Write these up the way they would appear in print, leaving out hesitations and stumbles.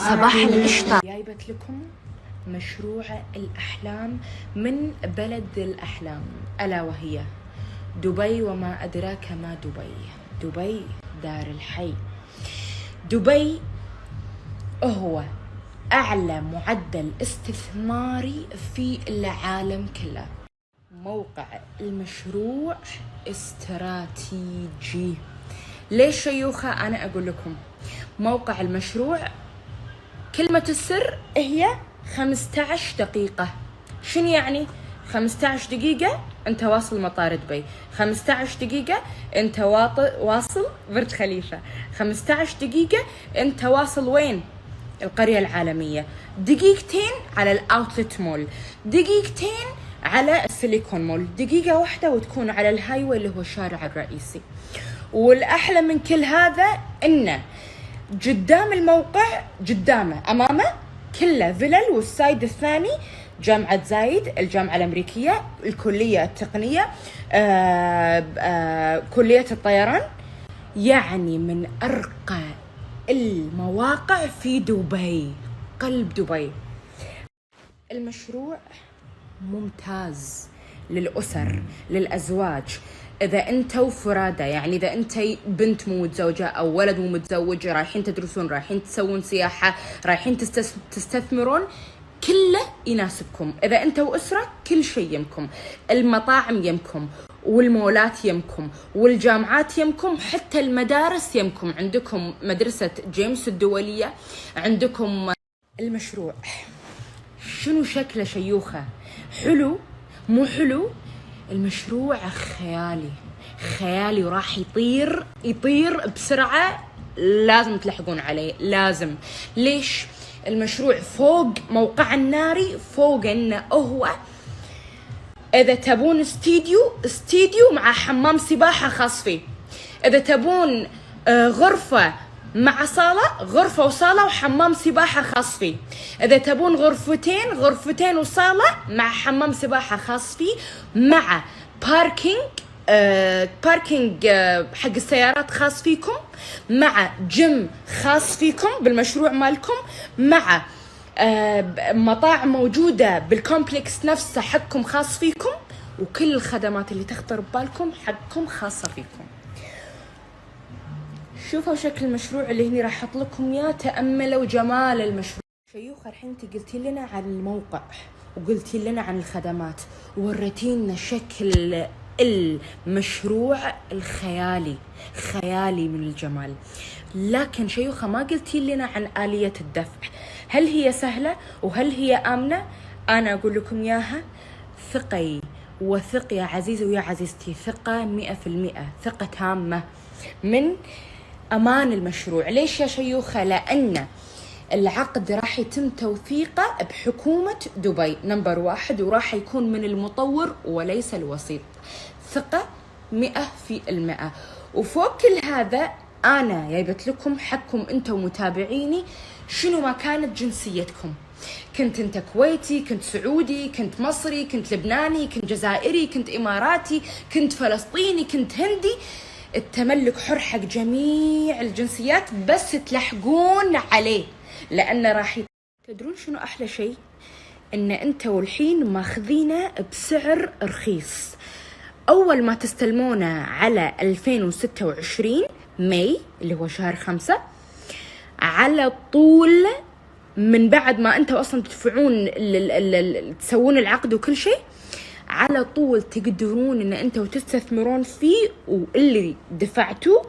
صباح القشطة. جايبت لكم مشروع الأحلام من بلد الأحلام، ألا وهي دبي. وما أدراك ما دبي. دبي دار الحي. دبي هو أعلى معدل استثماري في العالم كله. موقع المشروع استراتيجي. ليش شيوخة؟ أنا أقول لكم. موقع المشروع كلمة السر هي 15 دقيقة. شنو يعني 15 دقيقة؟ أنت واصل مطار دبي. 15 دقيقة أنت واصل برج خليفة. 15 دقيقة أنت واصل وين؟ القرية العالمية. دقيقتين على الأوتلت مول. دقيقتين على السيليكون مول. دقيقة واحدة وتكون على الهايوي اللي هو الشارع الرئيسي. والأحلى من كل هذا إنه قدام الموقع، قدامه أمامه كله فيلل، والسايد الثاني جامعة زايد، الجامعة الأمريكية، الكلية التقنية، كلية الطيران. يعني من أرقى المواقع في دبي، قلب دبي. المشروع ممتاز للأسر، للأزواج. إذا أنتوا فرادى، يعني إذا أنت بنت مو متزوجة أو ولد مو متزوج، رايحين تدرسون، رايحين تسوون سياحة، رايحين تستثمرون، كله يناسبكم. إذا أنتوا أسرة كل شيء يمكم. المطاعم يمكم، والمولات يمكم، والجامعات يمكم، حتى المدارس يمكم. عندكم مدرسة جيمس الدولية، عندكم. المشروع شنو شكله شيوخة؟ حلو مو حلو؟ المشروع خيالي خيالي، وراح يطير بسرعة. لازم تلحقون عليه، لازم. ليش؟ المشروع فوق موقع الناري، فوق انه هو اذا تبون استديو مع حمام سباحة خاص فيه. اذا تبون غرفة مع صالة، غرفة وصالة وحمام سباحة خاص فيه. إذا تبون غرفتين وصالة مع حمام سباحة خاص فيه، مع باركينج حق السيارات خاص فيكم، مع جيم خاص فيكم بالمشروع مالكم، مع مطاعم موجودة بالكومبلكس نفسه حقكم خاص فيكم، وكل الخدمات اللي تخطر ببالكم حقكم خاصة فيكم. شوفوا شكل المشروع اللي هني راح احط لكم اياه، تأملوا جمال المشروع. شيوخة الحين انت قلتي لنا عن الموقع، وقلتي لنا عن الخدمات، ووريتينا شكل المشروع الخيالي، خيالي من الجمال. لكن شيوخة ما قلتي لنا عن آلية الدفع. هل هي سهلة وهل هي آمنة؟ أنا أقول لكم إياها. ثقي وثق يا عزيزي ويا عزيزتي، ثقة 100%، ثقة تامة من أمان المشروع. ليش يا شيوخة؟ لأن العقد راح يتم توثيقه بحكومة دبي نمبر 1، وراح يكون من المطور وليس الوسيط. ثقة 100%. وفوق كل هذا أنا جايبت لكم حقكم أنتم متابعيني شنو ما كانت جنسيتكم. كنت أنت كويتي، كنت سعودي، كنت مصري، كنت لبناني، كنت جزائري، كنت إماراتي، كنت فلسطيني، كنت هندي، التملك حر حق جميع الجنسيات، بس تلحقون عليه. لأن راح تدرون شنو أحلى شيء؟ إن أنتوا الحين ماخذينه بسعر رخيص. أول ما تستلمونه على 2026 ماي اللي هو شهر 5، على طول من بعد ما أنتوا أصلا تدفعون تسوون العقد وكل شيء، على طول تقدرون إن أنتوا تستثمرون فيه، واللي دفعتوه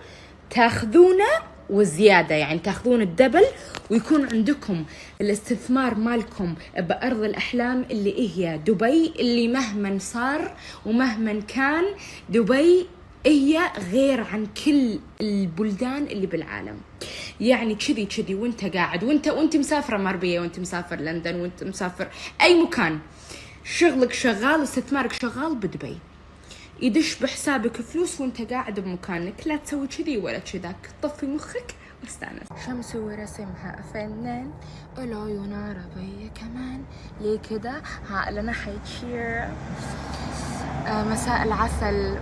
تاخذونه وزيادة، يعني تاخذون الدبل، ويكون عندكم الاستثمار مالكم بأرض الأحلام اللي هي دبي، اللي مهما صار ومهما كان دبي هي غير عن كل البلدان اللي بالعالم. يعني كذي وانت قاعد، وانت مسافر مربية، وانت مسافر لندن، وانت مسافر أي مكان، شغلك شغال، استثمارك شغال بدبي. يدش بحسابك فلوس وانت قاعد بمكانك. لا تسوي كذي ولا كذاك، طفي مخك واستانس. شمس ورسمها فنان العيون عربية كمان، ليه كده عقلنا حيتشير. مساء العسل.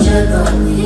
Check on me.